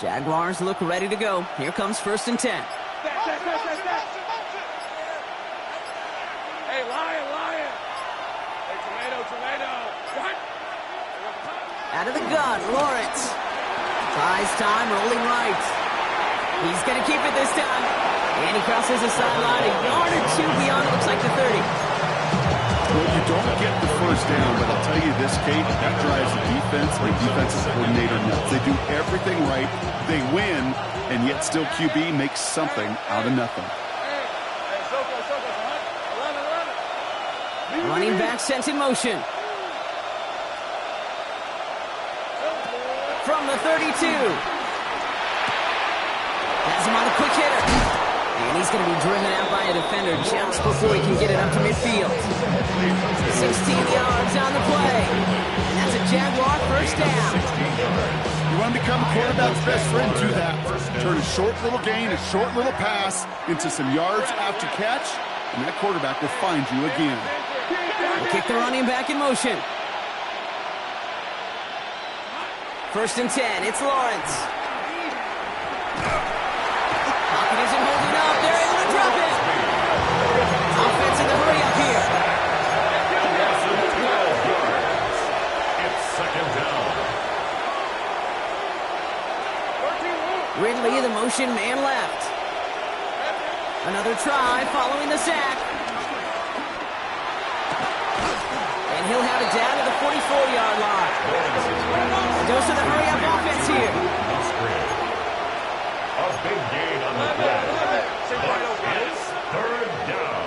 Jaguars look ready to go. Here comes 1st and 10. Hey, lion, lion. Hey, tomato. What? Out of the gun, Lawrence. Buys time, rolling right. He's going to keep it this time. And he crosses the sideline, a yard or two beyond, it looks like the 30. Well, you don't get the first down, but I'll tell you this, Kate, that drives the defense and defensive coordinator nuts. They do everything right, they win, and yet still QB makes something out of nothing. Hey, Soko, 11. Running back sent in motion. From the 32. Has him on a quick hitter. And he's going to be driven out by a defender just before he can get it up to midfield. 16 yards on the play. And that's a Jaguar first down. You want to become a quarterback's best friend, do that. Turn a short little gain, a short little pass into some yards after catch, and that quarterback will find you again. We'll kick the running back in motion. 1st and 10, it's Lawrence. Pocket isn't holding up, they're able to drop it. Offense in the hurry up here. It's 2nd down. substitution, man left. Another try following the sack. And he'll have it down to the 44-yard line. Goes to the hurry-up offense here. A big gain on the play. But it's third down.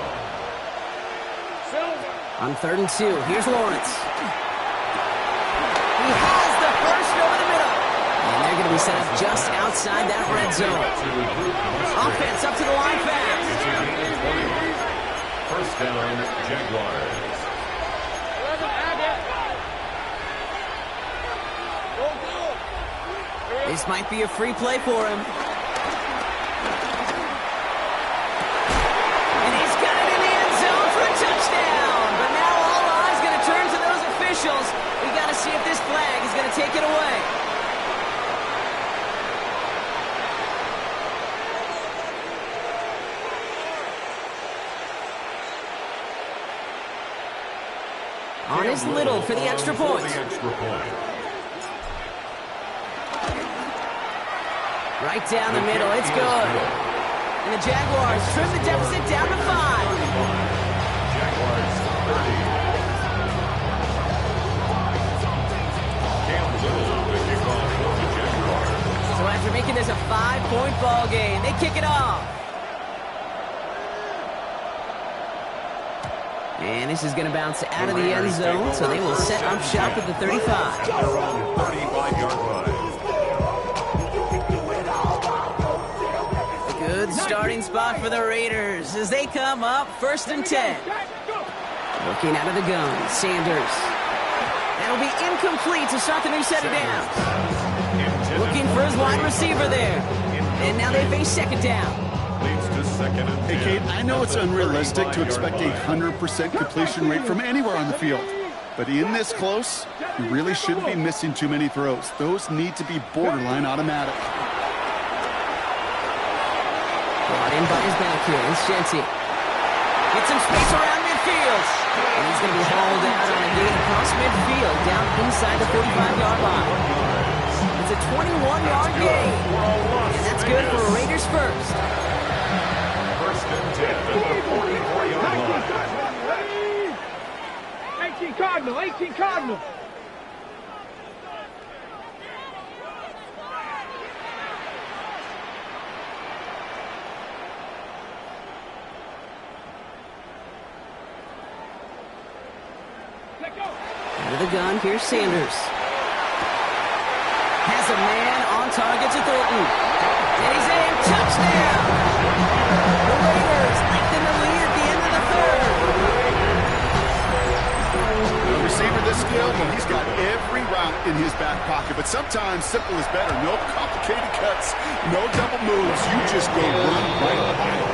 On 3rd and 2, here's Lawrence. He has the first over the middle. And they're going to be set up just outside that red zone. Offense up to the line fast. First down, Jaguars. This might be a free play for him. And he's got it in the end zone for a touchdown. But now all eyes going to turn to those officials. We got to see if this flag is going to take it away. On his Little for the extra point. Right down the middle, it's good. And the Jaguars trim the deficit down to 5. Jaguars 30. Cam Little with the kickoff for the Jaguars. So after making this a 5-point ball game, they kick it off. And this is going to bounce out of the end zone, so they will set up shop at the 35. Around 35-yard line. Good starting spot for the Raiders as they come up 1st and 10. Looking out of the gun, Sanders. That'll be incomplete to start the new set of downs. Looking for his wide receiver there. And now they face 2nd down. Hey, Kate, I know it's unrealistic to expect a 100% completion rate from anywhere on the field. But in this close, you really shouldn't be missing too many throws. Those need to be borderline automatic. Brought in by his back here, it's Jency. Gets some space around midfield. And he's going to be hauled out on a gain across midfield, down inside the 45-yard line. It's a 21-yard gain. And that's good for Raiders first. 1st and 10 at the 44-yard line. 18 Cardinal, 18 Cardinal. Out of the gun, here's Sanders. Has a man on target to Thornton. And he's in, touchdown! The Raiders lengthen the lead at the end of the 3rd. The receiver this skilled, well, he's got every route in his back pocket, but sometimes simple is better. No complicated cuts, no double moves. You just go run right by it.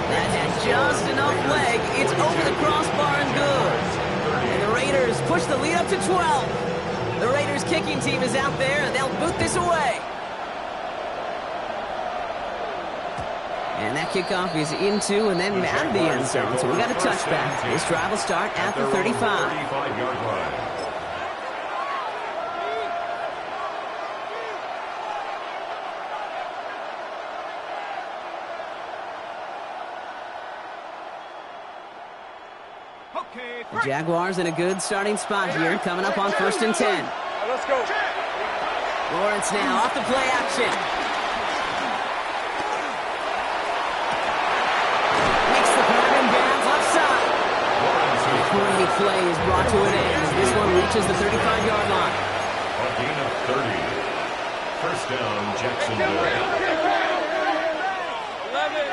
That had just enough leg. It's over the crossbar and good. And the Raiders push the lead up to 12. The Raiders kicking team is out there, and they'll boot this away. And that kickoff is into and then out of the end zone. So we got a touchback. This drive will start at the 35. 35-yard line. The Jaguars in a good starting spot here, coming up on 1st and 10. Let's go. Lawrence now off the play action. Makes the grab and bounds left side. The play is brought to an end as this one reaches the 35-yard line. A gain of 30. First down, Jacksonville. 11.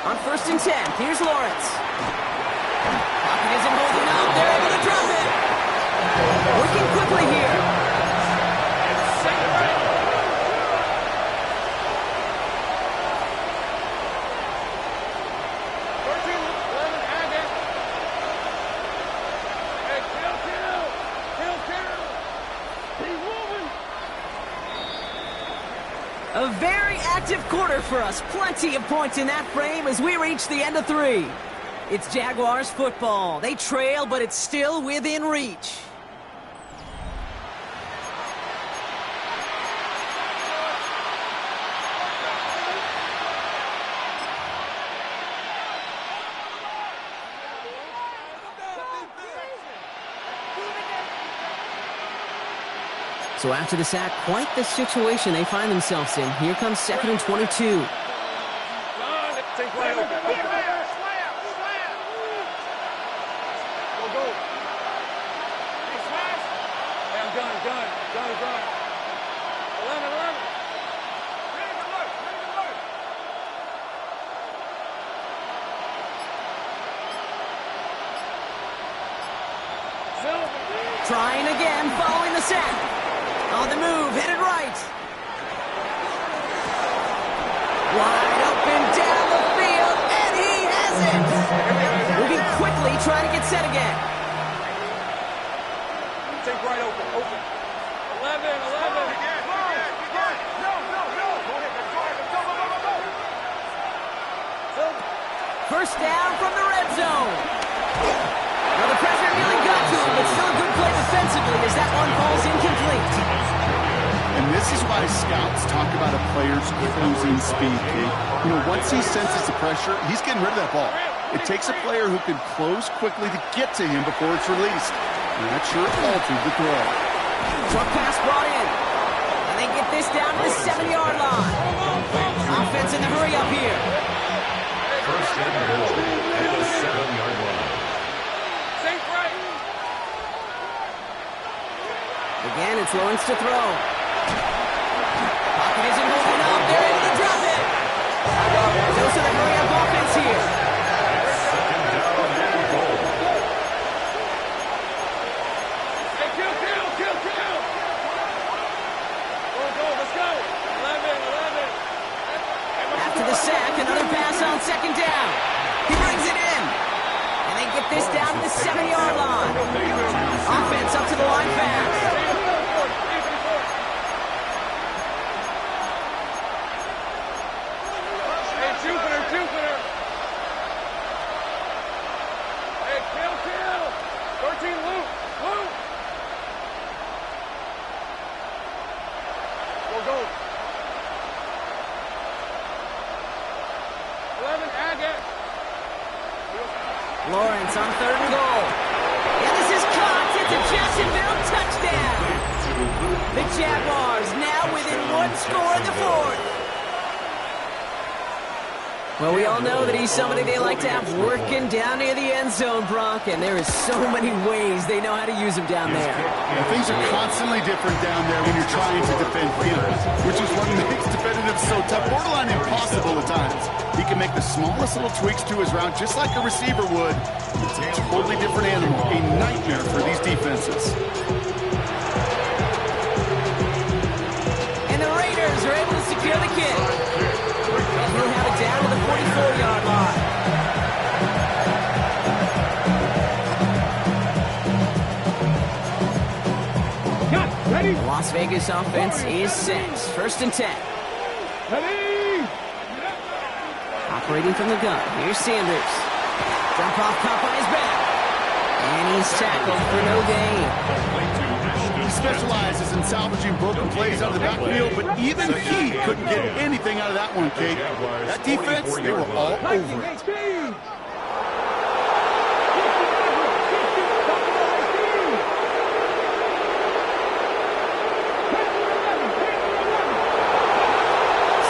On 1st and 10, here's Lawrence. Pocket isn't holding up. They're able to drop it. Working quickly here. Second down. A very active quarter for us. Plenty of points in that frame as we reach the end of 3. It's Jaguars football. They trail, but it's still within reach. So after the sack, quite the situation they find themselves in. Here comes 2nd and 22. Take right open. Go. Hey, I'm done. 11. Trying again, following the sack. On the move, headed right. Wide open down the field, and he has it. Moving quickly, trying to get set again. Take right open. 11. First down from the red zone. Well, the pressure nearly got to him, but still a good play defensively as that one falls incomplete. And this is why scouts talk about a player's closing speed, Kate. You know, once he senses the pressure, he's getting rid of that ball. It takes a player who can close quickly to get to him before it's released. And that sure altered the throw. Truck pass brought in. And they get this down to the 7-yard line. Offense in the hurry up here. First and goal at the 7-yard line. Safe right. Again, it's Lawrence to throw. Pocket isn't holding up. They're able to drop it. Those are the hurry up offense here. Second down and goal. Hey, kill. Go. Let's go. 11. After the sack, another pass on 2nd down. He brings it in. And they get this down to the 7-yard line. Offense up to the line fast. Hey, Jupiter. Hey, kill. 13, Luke. Go. 11, Agate. Lawrence on 3rd and goal. And this is caught. It's a Jacksonville touchdown. The Jaguars now within one score in the 4th. Well, we all know that he's somebody they like to have working down near the end zone, Brock, and there is so many ways they know how to use him down there. And things are constantly different down there when you're trying to defend him, which is what makes defending him so tough, borderline impossible at times. He can make the smallest little tweaks to his route just like a receiver would. It's a totally different animal, a nightmare for these defenses. And the Raiders are able to secure the kick. And he'll have it down to the 44-yard line. Ready? The Las Vegas offense is set. 1st and 10. Ready? Operating from the gun. Here's Sanders. Jump off, caught by his back. And he's tackled for no gain. He specializes in salvaging broken plays out of the backfield, but even he couldn't get anything out of that one, Kate. That defense, they were all over it. 18.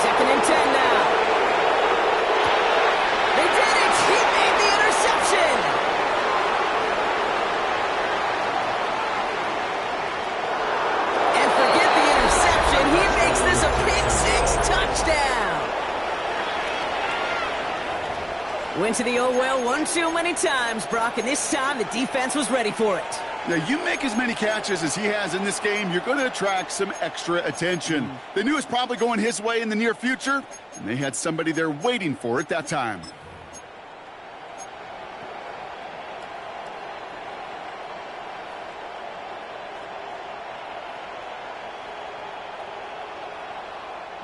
Second and 10 now. They did it. He made the interception. And forget the interception. He makes this a pick-6 touchdown. Went to the old well one too many times, Brock, and this time the defense was ready for it. Now, you make as many catches as he has in this game, you're going to attract some extra attention. They knew it was probably going his way in the near future, and they had somebody there waiting for it that time.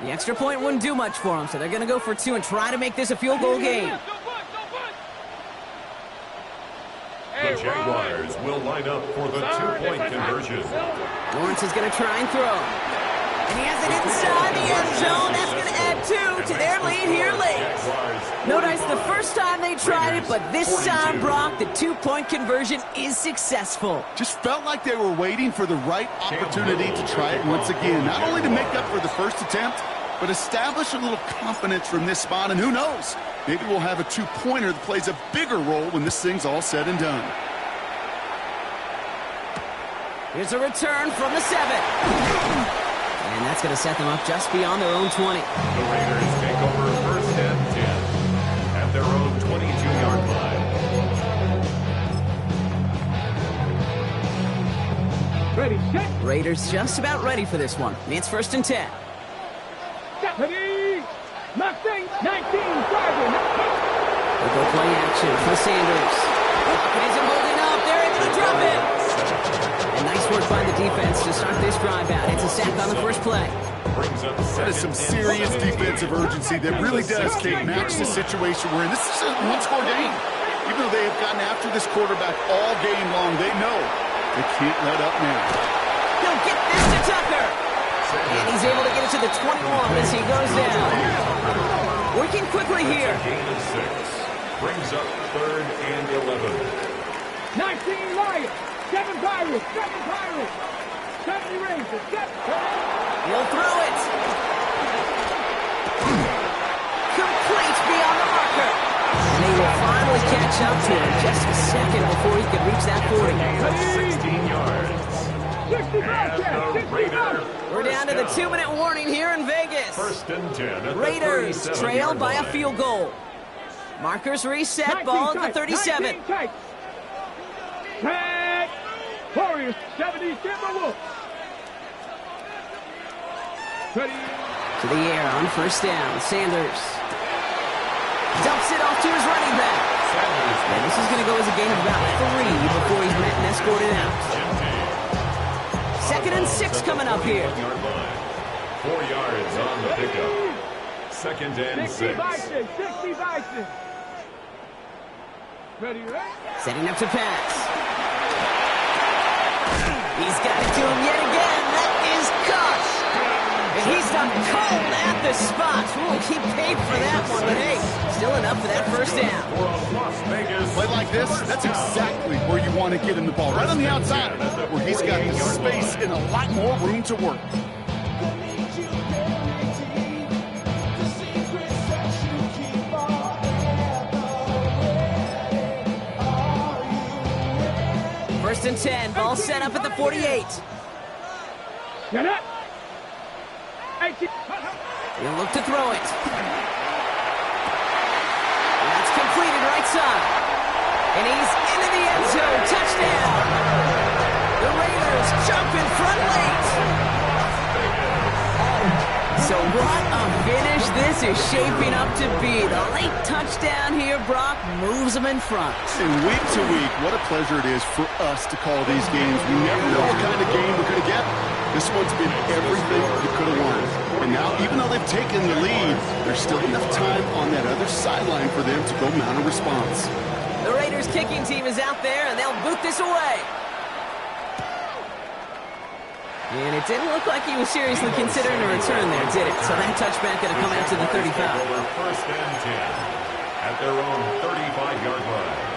The extra point wouldn't do much for them, so they're going to go for 2 and try to make this a field goal game. The Jaguars will line up for the 2-point conversion. Lawrence is going to try and throw. And he has it inside the end zone. That's going to add 2 to their lead here late. No dice the first time they tried it, but this time, Brock, the two-point conversion is successful. Just felt like they were waiting for the right opportunity to try it once again. Not only to make up for the first attempt, but establish a little confidence from this spot. And who knows, maybe we'll have a two-pointer that plays a bigger role when this thing's all said and done. Here's a return from the 7. And that's going to set them up just beyond their own 20. The Raiders take over first and 10 at their own 22-yard line. Ready, set. Raiders just about ready for this one. It's first and 10. Ready. Mustang, 19, driving. They go play action for Sanders. Pocket isn't holding up. They're able to drop it. And nice work by the defense to start this drive out. It's a sack on the first play. That is some serious defensive urgency that really does, Kate, match the situation we're in. This is a one-score game. Even though they have gotten after this quarterback all game long, they know they can't let up now. He'll get this to Tucker. And he's able to get it to the 21 as he goes down. Working quickly here. Gain of 6. Brings up third and 11. 19 Lions, 7 Pirates, 70 Rangers, 7. He'll throw it. Complete beyond the marker. And they will finally catch up to him just a second before he could reach that 40. 16 yards. 60 Raiders. We're down to the 2-minute warning here in Vegas. First and 10 at the Raiders trail 37-yard by a line. field goal. Markers reset, ball at the 37. Tag. Warriors, 70 Timberwolves. Ready. To the air on first down. Sanders dumps it off to his running back. And this is going to go as a gain of about 3 before he's met and escorted out. Second and 6 coming up here. 4 yards on the pickup. Second and 60 6. Bison, 60 Bison. Ready, right? Setting up to pass. He's got it to him yet again. That is caught. And he's done cold at the spot. Ooh, he paid for that one, but hey, still enough for that first down. For a Las Vegas Play like this, that's exactly where you want to get him the ball. Right on the outside, where he's got the space and a lot more room to work. First and 10, ball set up at the 48. Get up. 18. He'll look to throw it. That's completed right side. And he's into the end zone. Touchdown. The Raiders jump in front late. So what a finish this is shaping up to be. The late touchdown here, Brock, moves them in front. And week to week, what a pleasure it is for us to call these games. We never know what kind of game we're going to get. This one's been everything you could have wanted. And now, even though they've taken the lead, there's still enough time on that other sideline for them to go mount a response. The Raiders kicking team is out there, and they'll boot this away. And it didn't look like he was seriously considering a return there, did it? So that touchback going to come out to the 35. Over first and 10 at their own 35-yard line.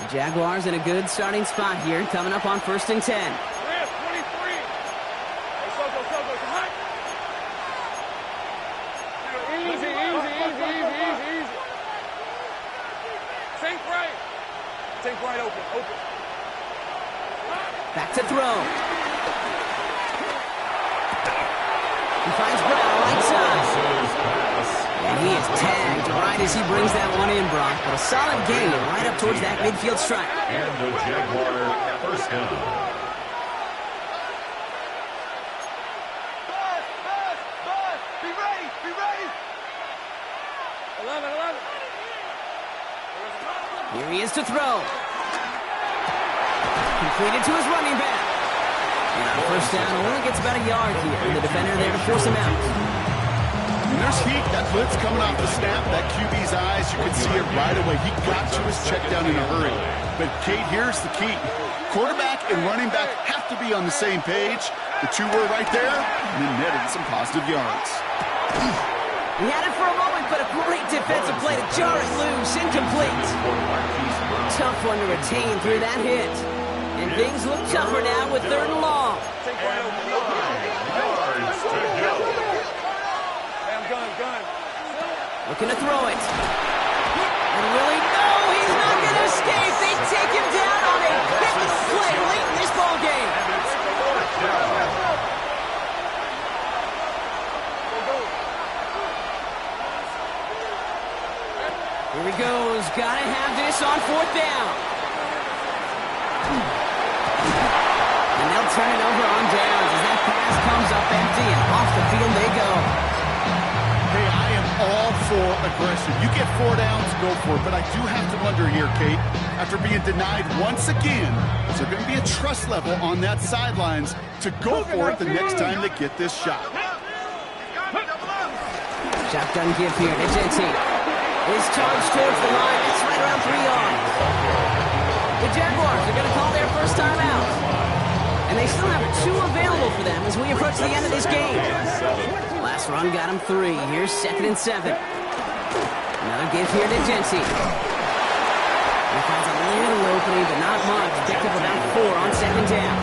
The Jaguars in a good starting spot here, coming up on first and 10. Think right open. Back to throw. He finds Brown right side. And he is tagged right as he brings that one in, Brock. But a solid gain right up towards that midfield stripe. And the Jaguar first down. Be ready. 11. Here he is to throw. Completed to his running back. And on first down, only gets about a yard here. And the defender there to force him out. And there's heat. That blitz coming off the snap. That QB's eyes, you can see it right away. He got to his check down in a hurry. But, Kate, here's the key. Quarterback and running back have to be on the same page. The two were right there, and then netted some positive yards. He had it for a moment, but a great defensive play to jar it loose. Incomplete. Tough one to retain through that hit. And things look tougher now with 3rd and long. Looking to throw it. And really, no, he's not going to escape. They take him down on a pivotal play late in this ball game. Here he goes. Got to have this on 4th down. And they'll turn it over on downs as that pass comes up empty and off the field they go. Hey, I am all for aggression. You get 4 downs, go for it. But I do have to wonder here, Kate, after being denied once again, is there going to be a trust level on that sidelines to go for it the next time they get this shot? Shotgun give here to Gentile. His charge towards the line. It's right around 3 yards. The Jaguars are going to call their first time out. And they still have 2 available for them as we approach the end of this game. Last run got him 3. Here's 2nd and 7. Another give here to Gentile. He finds a little opening, but not much. Picked up about 4 on 2nd down.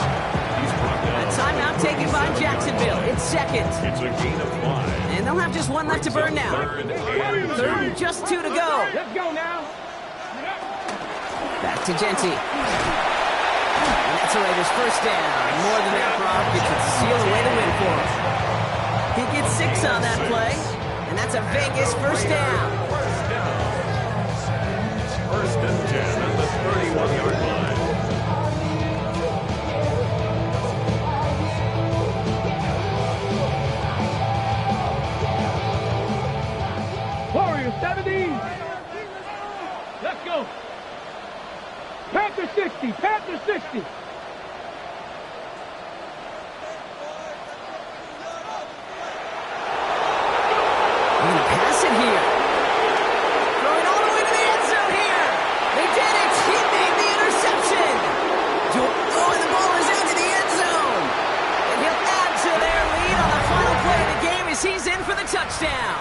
A timeout taken by Jacksonville. It's 2nd. It's a gain of 5. And they'll have just 1 left to burn now. 3rd, just 2 to go. Let's go now. Back to Gentile. And that's a Raiders first down. More than that, Brock. It could seal away the win for him. He gets 6 on that play. And that's a Vegas first down. First and 10 at the 31-yard line. Warriors 70. Let's go. Panther 60. Panther 60. Pass it here. Throwing all the way to the end zone here. They did it. He made the interception. Oh, and the ball is into the end zone. And he'll add to their lead on the final play of the game as he's in for the touchdown.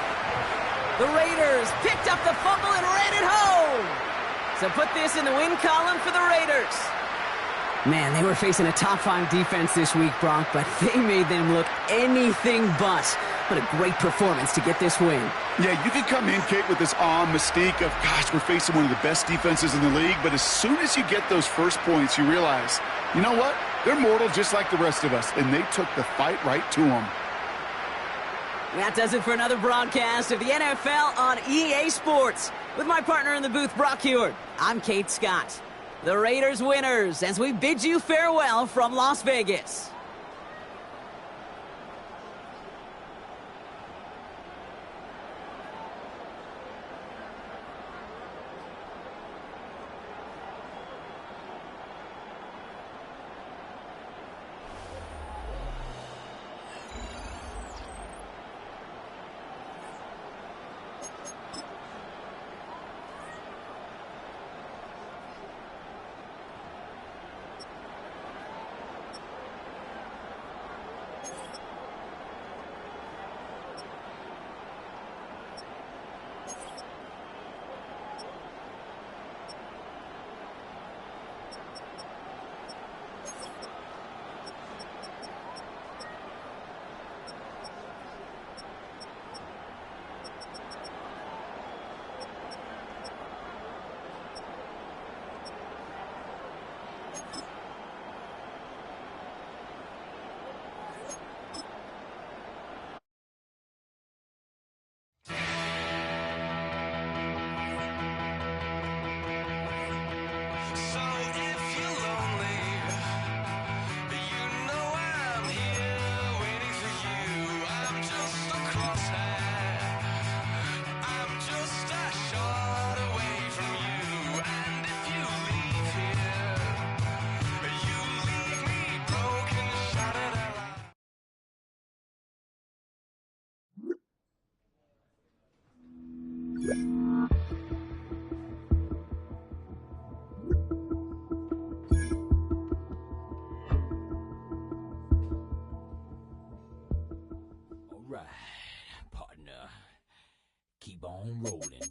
The Raiders picked up the fumble and ran it home. So put this in the win column for the Raiders. Man, they were facing a top-5 defense this week, Bronk, but they made them look anything but. What a great performance to get this win. Yeah, you can come in, Kate, with this mystique of, gosh, we're facing one of the best defenses in the league, but as soon as you get those first points, you realize, you know what? They're mortal just like the rest of us, and they took the fight right to them. That does it for another broadcast of the NFL on EA Sports. With my partner in the booth, Brock Heward, I'm Kate Scott. The Raiders winners as we bid you farewell from Las Vegas. rolling.